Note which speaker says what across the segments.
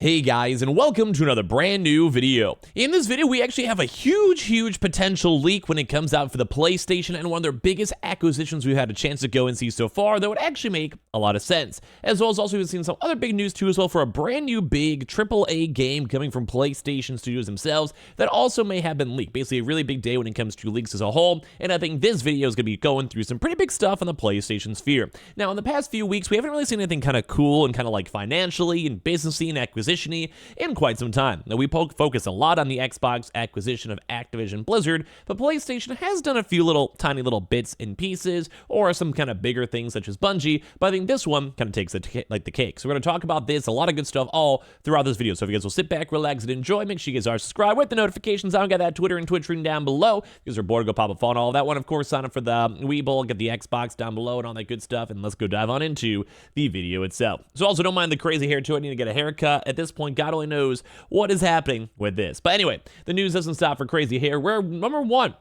Speaker 1: Hey guys, and welcome to another brand new video. In this video, we actually have a huge potential leak when it comes out for the PlayStation and one of their biggest acquisitions we've had a chance to go and see so far that would actually make a lot of sense. As well as also we've seen some other big news too as well for a brand new big AAA game coming from PlayStation Studios themselves that also may have been leaked. Basically a really big day when it comes to leaks as a whole, and I think this video is going to be going through some pretty big stuff on the PlayStation sphere. Now in the past few weeks, we haven't really seen anything kind of cool and kind of like financially and businessy and acquisition in quite some time. Now, we focus a lot on the Xbox acquisition of Activision Blizzard, but PlayStation has done a few tiny little bits and pieces, or some kind of bigger things such as Bungie, but I think this one kind of takes the cake. So we're going to talk about this, a lot of good stuff all throughout this video. So if you guys will sit back, relax, and enjoy, make sure you guys are subscribed with the notifications on, get that Twitter and Twitch ring down below. If you guys are bored, go pop a phone, all that one. Of course, sign up for the Weeble, get the Xbox down below, and all that good stuff, and let's go dive on into the video itself. So also don't mind the crazy hair too. I need to get a haircut. At this point, God only knows what is happening with this. But anyway, the news doesn't stop for crazy hair. We're number one.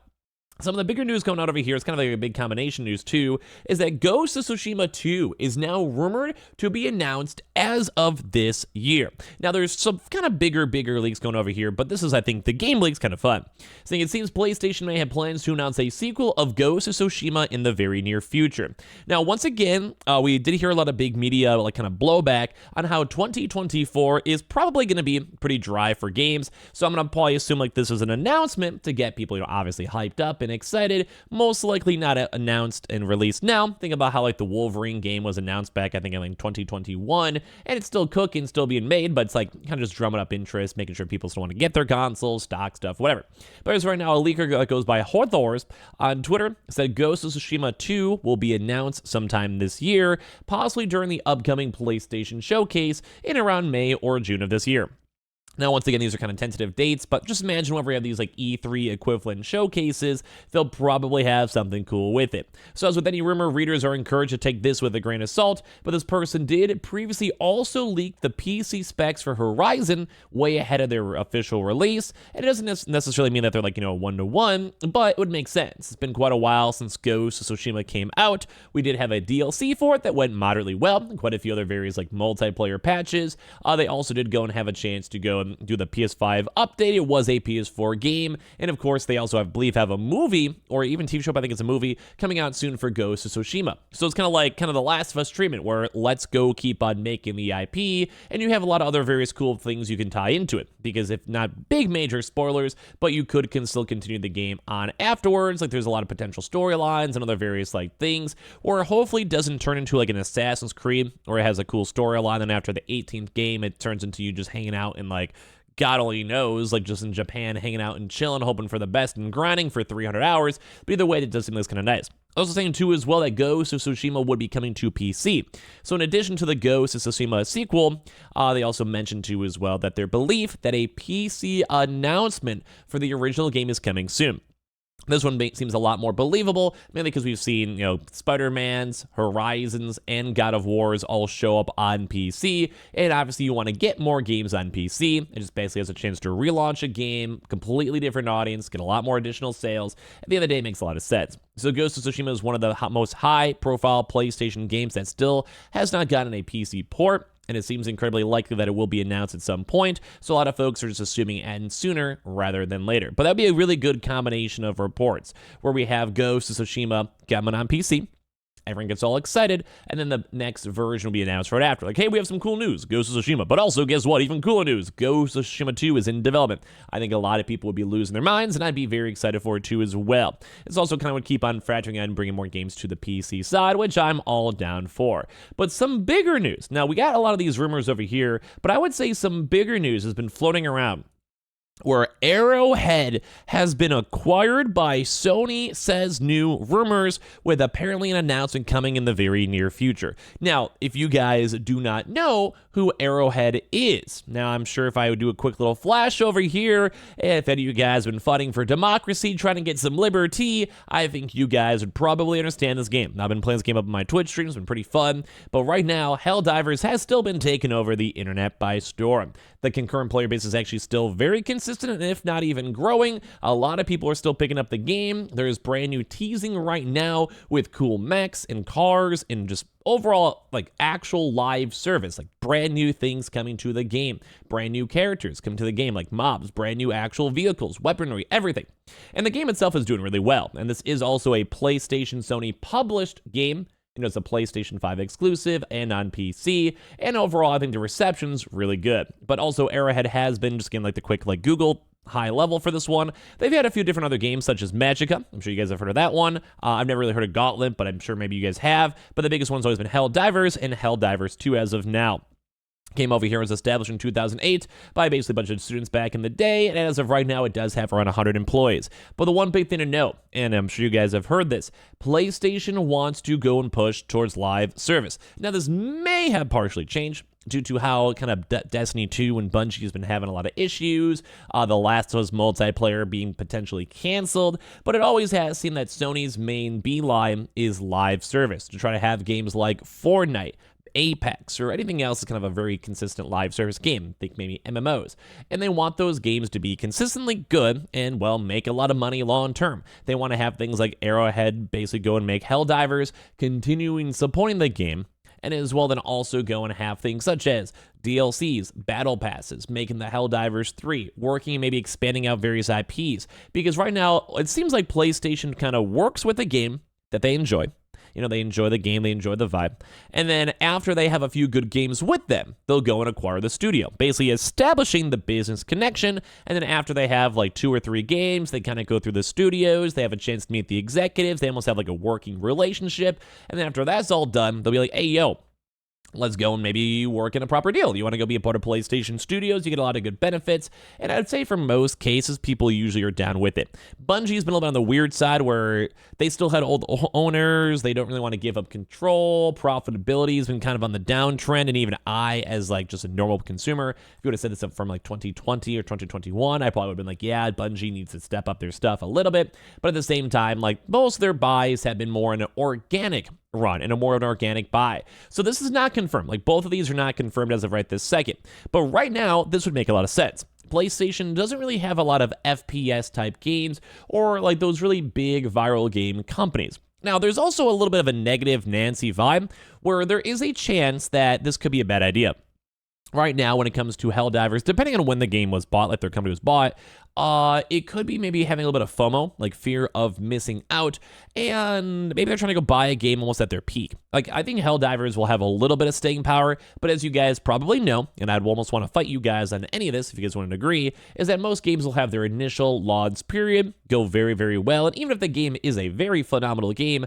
Speaker 1: Some of the bigger news coming out over here, it's kind of like a big combination news too, is that Ghost of Tsushima 2 is now rumored to be announced as of this year. Now there's some kind of bigger leaks going over here, but this is, I think, the game leak's kind of fun. So it seems PlayStation may have plans to announce a sequel of Ghost of Tsushima in the very near future. Now once again, we did hear a lot of big media like kind of blowback on how 2024 is probably going to be pretty dry for games. So I'm going to probably assume like this is an announcement to get people, obviously hyped up and excited, most likely not announced and released now. Think about how like the Wolverine game was announced back, I think in like 2021, and it's still cooking, still being made, but it's like kind of just drumming up interest, making sure people still want to get their consoles, stock stuff, whatever. But as right now, a leaker that goes by Horthors on Twitter said Ghost of Tsushima 2 will be announced sometime this year, possibly during the upcoming PlayStation Showcase in around May or June of this year. Now, once again, these are kind of tentative dates, but just imagine whenever you have these like E3 equivalent showcases, they'll probably have something cool with it. So as with any rumor, readers are encouraged to take this with a grain of salt, but this person did previously also leak the PC specs for Horizon way ahead of their official release, and it doesn't necessarily mean that they're like, one-to-one, but it would make sense. It's been quite a while since Ghost of Tsushima came out. We did have a DLC for it that went moderately well, and quite a few other various like multiplayer patches. They also did go and have a chance to go and do the PS5 update. It was a PS4 game, and of course they also have a movie, or even TV show, I think it's a movie, coming out soon for Ghost of Tsushima. So it's kind of the Last of Us treatment, where let's go keep on making the IP, and you have a lot of other various cool things you can tie into it, because if not big major spoilers, but you can still continue the game on afterwards. Like there's a lot of potential storylines and other various like things, or hopefully it doesn't turn into like an Assassin's Creed, or it has a cool storyline, and after the 18th game it turns into you just hanging out in like God only knows, like just in Japan, hanging out and chilling, hoping for the best and grinding for 300 hours. But either way, that does seem like kind of nice. Also saying too as well that Ghost of Tsushima would be coming to PC. So in addition to the Ghost of Tsushima sequel, they also mentioned too as well that their belief that a PC announcement for the original game is coming soon. This one seems a lot more believable, mainly because we've seen, Spider-Man's, Horizons, and God of War's all show up on PC, and obviously you want to get more games on PC. It just basically has a chance to relaunch a game, completely different audience, get a lot more additional sales. At the end of the day, it makes a lot of sense. So Ghost of Tsushima is one of the most high-profile PlayStation games that still has not gotten a PC port, and it seems incredibly likely that it will be announced at some point, so a lot of folks are just assuming it ends sooner rather than later. But that'd be a really good combination of reports, where we have Ghost of Tsushima coming on PC, everyone gets all excited, and then the next version will be announced right after. Like, hey, we have some cool news, Ghost of Tsushima. But also, guess what? Even cooler news, Ghost of Tsushima 2 is in development. I think a lot of people would be losing their minds, and I'd be very excited for it too as well. It's also kind of would keep on fracturing out and bringing more games to the PC side, which I'm all down for. But some bigger news. Now, we got a lot of these rumors over here, but I would say some bigger news has been floating around, where Arrowhead has been acquired by Sony, says new rumors, with apparently an announcement coming in the very near future. Now, if you guys do not know who Arrowhead is, now I'm sure if I would do a quick little flash over here, if any of you guys have been fighting for democracy, trying to get some liberty, I think you guys would probably understand this game. Now, I've been playing this game up on my Twitch streams, it's been pretty fun, but right now, Helldivers has still been taking over the internet by storm. The concurrent player base is actually still very consistent, consistent, and if not even growing. A lot of people are still picking up the game. There's brand new teasing right now with cool mechs and cars and just overall, like, actual live service, like brand new things coming to the game, brand new characters coming to the game, like mobs, brand new actual vehicles, weaponry, everything. And the game itself is doing really well. And this is also a PlayStation Sony published game. It's a PlayStation 5 exclusive and on PC. And overall, I think the reception's really good. But also, Arrowhead has been just getting like the quick Google high level for this one. They've had a few different other games such as Magicka. I'm sure you guys have heard of that one. I've never really heard of Gauntlet, but I'm sure maybe you guys have. But the biggest one's always been Helldivers and Helldivers 2 as of now. Came over here, was established in 2008 by basically a bunch of students back in the day, and as of right now, it does have around 100 employees. But the one big thing to note, and I'm sure you guys have heard this, PlayStation wants to go and push towards live service. Now, this may have partially changed due to how kind of Destiny 2 and Bungie has been having a lot of issues, The Last of Us multiplayer being potentially canceled, but it always has seemed that Sony's main beeline is live service, to try to have games like Fortnite, Apex, or anything else is kind of a very consistent live service game. Think maybe MMOs. And they want those games to be consistently good and, well, make a lot of money long term. They want to have things like Arrowhead basically go and make Helldivers, continuing supporting the game, and as well then also go and have things such as DLCs, battle passes, making the Helldivers 3, working and maybe expanding out various IPs. Because right now, it seems like PlayStation kind of works with a game that they enjoy. They enjoy the game, they enjoy the vibe. And then after they have a few good games with them, they'll go and acquire the studio, basically establishing the business connection. And then after they have like 2 or 3 games, they kind of go through the studios, they have a chance to meet the executives, they almost have like a working relationship. And then after that's all done, they'll be like, hey, yo, let's go and maybe work in a proper deal. You want to go be a part of PlayStation Studios, you get a lot of good benefits, and I'd say for most cases, people usually are down with it. Bungie's been a little bit on the weird side where they still had old owners, they don't really want to give up control, profitability has been kind of on the downtrend, and even I, as like just a normal consumer, if you would have said this up from like 2020 or 2021, I probably would have been like, yeah, Bungie needs to step up their stuff a little bit, but at the same time, like most of their buys have been more in an organic run and a more of an organic buy. So this is not confirmed. Like both of these are not confirmed as of right this second. But right now, this would make a lot of sense. PlayStation doesn't really have a lot of FPS type games or like those really big viral game companies. Now, there's also a little bit of a negative Nancy vibe where there is a chance that this could be a bad idea. Right now, when it comes to Helldivers, depending on when the game was bought, like their company was bought, it could be maybe having a little bit of FOMO, like fear of missing out, and maybe they're trying to go buy a game almost at their peak. Like, I think Helldivers will have a little bit of staying power, but as you guys probably know, and I'd almost want to fight you guys on any of this if you guys want to agree, is that most games will have their initial lauds period, go very, very well, and even if the game is a very phenomenal game,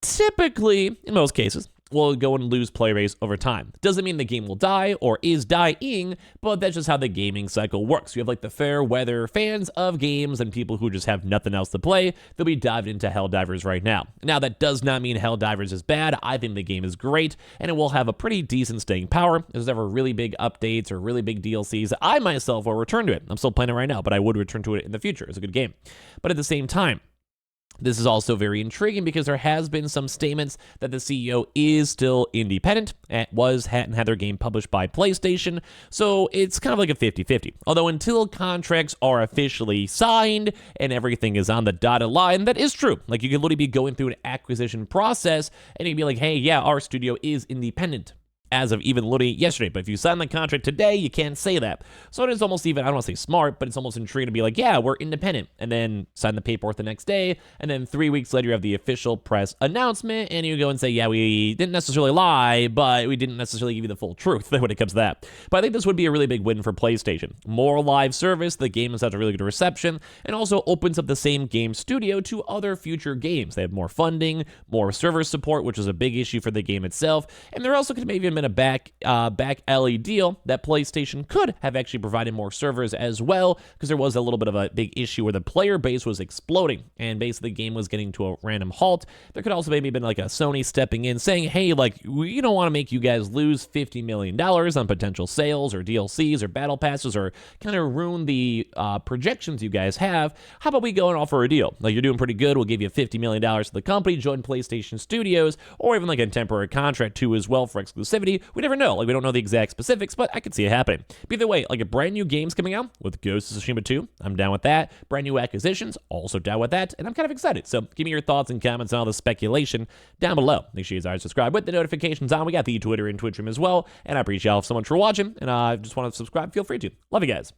Speaker 1: typically, in most cases, will go and lose player base over time. Doesn't mean the game will die or is dying, but that's just how the gaming cycle works. You have like the fair weather fans of games and people who just have nothing else to play. They'll be dived into Helldivers right now. Now, that does not mean Helldivers is bad. I think the game is great, and it will have a pretty decent staying power. If there's ever really big updates or really big DLCs, I myself will return to it. I'm still playing it right now, but I would return to it in the future. It's a good game. But at the same time, this is also very intriguing because there has been some statements that the CEO is still independent, hadn't had their game published by PlayStation, so it's kind of like a 50-50. Although until contracts are officially signed and everything is on the dotted line, that is true. Like, you could literally be going through an acquisition process and you'd be like, hey, yeah, our studio is independent. As of even literally yesterday. But if you sign the contract today, you can't say that. So it is almost even, I don't want to say smart, but it's almost intriguing to be like, yeah, we're independent. And then sign the paperwork the next day. And then 3 weeks later, you have the official press announcement. And you go and say, yeah, we didn't necessarily lie, but we didn't necessarily give you the full truth when it comes to that. But I think this would be a really big win for PlayStation. More live service, the game has had a really good reception, and also opens up the same game studio to other future games. They have more funding, more server support, which is a big issue for the game itself. And they're also going to maybe even a back alley deal that PlayStation could have actually provided more servers as well, because there was a little bit of a big issue where the player base was exploding and basically the game was getting to a random halt. There could also maybe been like a Sony stepping in saying, hey, like, we don't want to make you guys lose $50 million on potential sales or DLCs or battle passes or kind of ruin the projections you guys have. How about we go and offer a deal? Like, you're doing pretty good, we'll give you $50 million to the company, join PlayStation Studios, or even like a temporary contract too as well for exclusivity. activity. We never know. Like, we don't know the exact specifics, but I could see it happening. But either way, like, a brand new game's coming out with Ghost of Tsushima 2. I'm down with that. Brand new acquisitions, also down with that. And I'm kind of excited. So give me your thoughts and comments on all the speculation down below. Make sure you guys subscribe with the notifications on. We got the Twitter and Twitch room as well. And I appreciate y'all so much for watching. And I just want to subscribe. Feel free to. Love you guys.